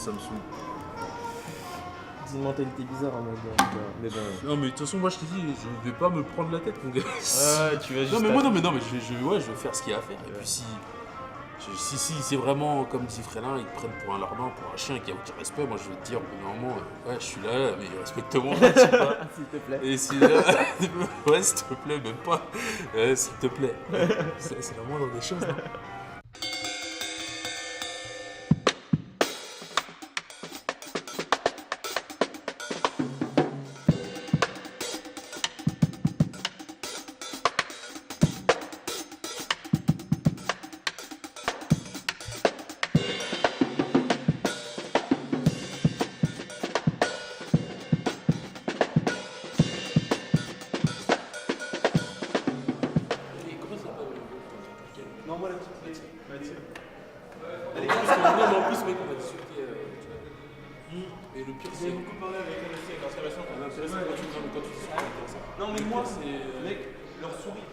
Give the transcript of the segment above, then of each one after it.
ça me saoule. C'est une mentalité bizarre en mode. Mais bon. Non, mais de toute façon, moi je te dis, je vais pas me prendre la tête, mon gars. Tu vas juste. Non, mais moi, non, mais je vais faire ce qu'il y a à faire. Et puis si c'est vraiment, comme dit Frélin, ils te prennent pour un larbin, pour un chien qui a aucun respect, moi je vais te dire, au bout d'un moment, ouais, je suis là, mais respecte-moi, tu vois. S'il te plaît. Et si ouais, s'il te plaît, même pas. S'il te plaît. C'est la moindre des choses, non? Non, moi là, Non, mais en plus, mec, on va discuter. Et le pire, c'est. j'ai beaucoup parlé avec elle aussi, avec l'intéressant. Intéressant quand tu discutes comme ça. Non, mais moi, c'est. mec, leur souris.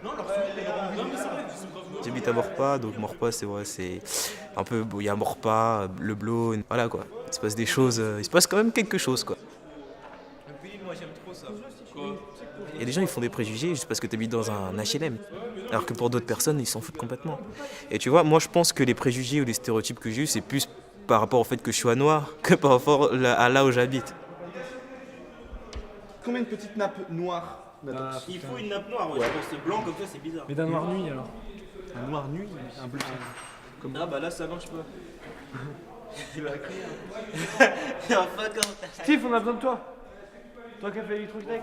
Non, leur souris, Non, mais c'est vrai, ils sont grave. J'habite à Maurepas, donc Maurepas, c'est vrai, c'est un peu. Il y a Maurepas, Le Blône, voilà quoi. Il se passe des choses, il se passe quand même quelque chose quoi. moi j'aime trop ça. Il y a des gens, ils font des préjugés juste parce que tu habites dans un HLM. Alors que pour d'autres personnes, ils s'en foutent complètement. Et tu vois, moi je pense que les préjugés ou les stéréotypes que j'ai eus, c'est plus par rapport au fait que je sois noir que par rapport à là où j'habite. Combien de petites nappes noires Il faut une nappe noire, ouais. Je pense que blanc comme ça c'est bizarre. Mais d'un noir nuit alors. Un noir nuit, un bleu. Ah bah là ça marche pas. Il va crier. Il y a un fuck comment Steve, on a besoin de toi. Toi qui as fait l'électrotech.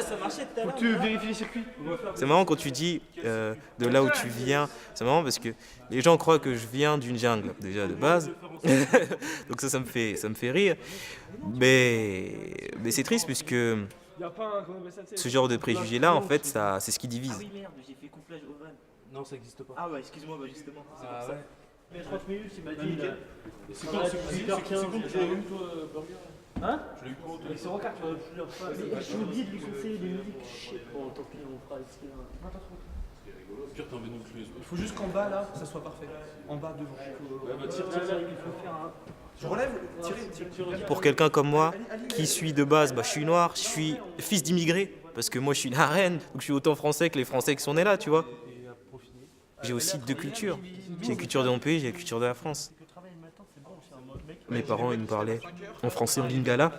ça marchait tout à Faut l'heure. que tu vérifies les circuits. C'est marrant quand tu dis de là où tu viens. C'est marrant parce que les gens croient que je viens d'une jungle, déjà de base. Donc ça me fait rire. Mais c'est triste puisque Y a pas un. Comment on appelle ça, tu sais, ce genre de préjugés-là, en fait, c'est ce qui divise. Ah oui merde, j'ai fait couplage ovale. Non, ça existe pas. Ah ouais, excuse-moi, bah justement. C'est Ah pour ça. ouais. Mais 30 minutes, il m'a dit. C'est quand tu l'as eu, toi, Burger? Hein Je l'ai eu pour Mais c'est Rocard, tu vois plusieurs fois. Mais j'ai oublié de lui conseiller des musiques. Shit. Bon, tant pis, on fera ici. Pire, t'emmènes nous clés. Il faut juste qu'en bas là, ça soit parfait. En bas devant. Ouais, bah tire. Il faut faire un. Je relève, tirez. Pour quelqu'un comme moi, qui suis de base, je suis noir, je suis fils d'immigrés, parce que moi je suis une arène, donc je suis autant français que les Français qui sont nés là, tu vois. J'ai aussi deux cultures. J'ai la culture de mon pays, j'ai la culture de la France. Mes parents, ils me parlaient en français en lingala.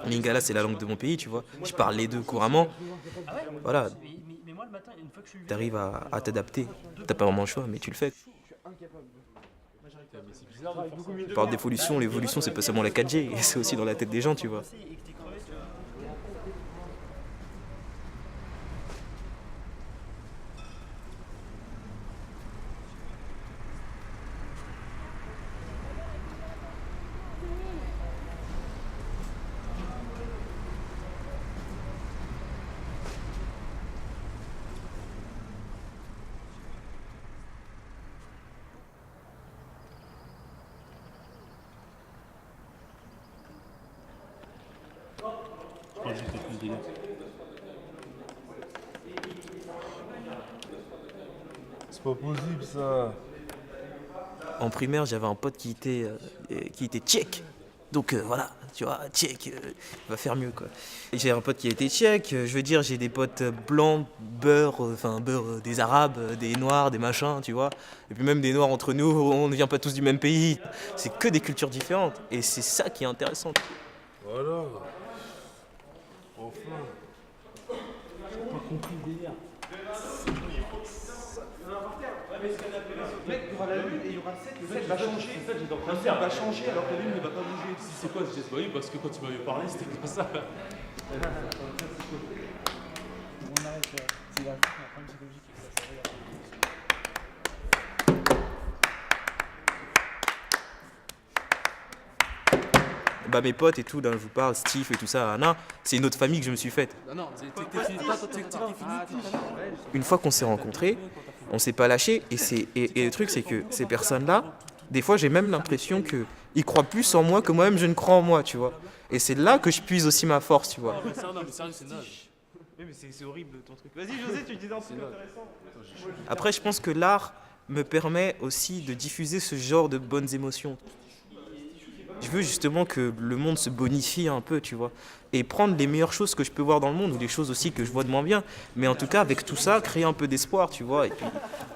Lingala, c'est la langue de mon pays, tu vois. Je parle les deux couramment. Voilà, Mais moi le matin, une fois que je suis t'arrives à t'adapter. T'as pas vraiment le choix, mais tu le fais. Je parle d'évolution, l'évolution, c'est pas seulement la 4G, c'est aussi dans la tête des gens, tu vois. et que t'es crevé, tu vois. C'est pas possible ça. En primaire, j'avais un pote qui était tchèque. Donc voilà, tu vois, tchèque, il va faire mieux quoi. Et j'ai un pote qui a été tchèque, je veux dire, j'ai des potes blancs, beurre, des arabes, des noirs, des machins, tu vois. Et puis même des noirs entre nous, on ne vient pas tous du même pays. C'est que des cultures différentes. Et c'est ça qui est intéressant. Voilà. Enfin. Mec, il y aura la lune et il y aura le 7. Le 7 va changer. Le 7 va changer alors que la lune ne va pas bouger. C'est quoi ce geste? Bah oui, parce que quand tu m'avais parlé, c'était comme ça. On arrête, c'est la problème psychologique. Bah mes potes et tout, dont je vous parle, Steve et tout ça, Anna, c'est une autre famille que je me suis faite. Non, t'es fini. Une fois qu'on s'est rencontrés, on s'est pas lâché et le truc c'est que ces personnes-là, des fois j'ai même l'impression qu'ils croient plus en moi que moi-même je ne crois en moi, tu vois. Et c'est là que je puise aussi ma force, tu vois. Non, mais sérieux, c'est nage. Mais c'est horrible ton truc. Vas-y, José, tu disais un truc intéressant. Après, je pense que l'art me permet aussi de diffuser ce genre de bonnes émotions. Je veux justement que le monde se bonifie un peu, tu vois. Et prendre les meilleures choses que je peux voir dans le monde, ou les choses aussi que je vois de moins bien. Mais en tout cas, avec tout ça, créer un peu d'espoir, tu vois, et puis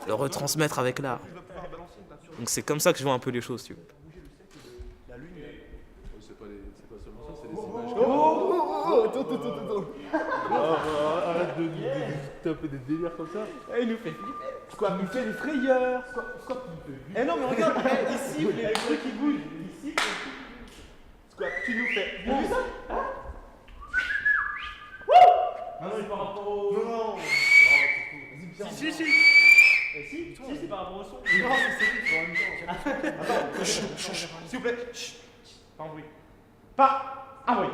le retransmettre avec l'art. Donc c'est comme ça que je vois un peu les choses, tu vois. C'est pas seulement ça, c'est des images. Arrête de taper des délires comme ça. Il nous fait flipper. Squat, il fait des frayeurs. Squat, il fait. Eh non, mais regarde, ici, il y a des trucs qui bougent. Ici, Squat, tu nous fais. T'as vu ça? Ah non, c'est par rapport au. Non. Si. Si, c'est par rapport au son. Non, c'est lui, c'est en même temps. Attends, s'il vous plaît. Pas un bruit. Pas un bruit.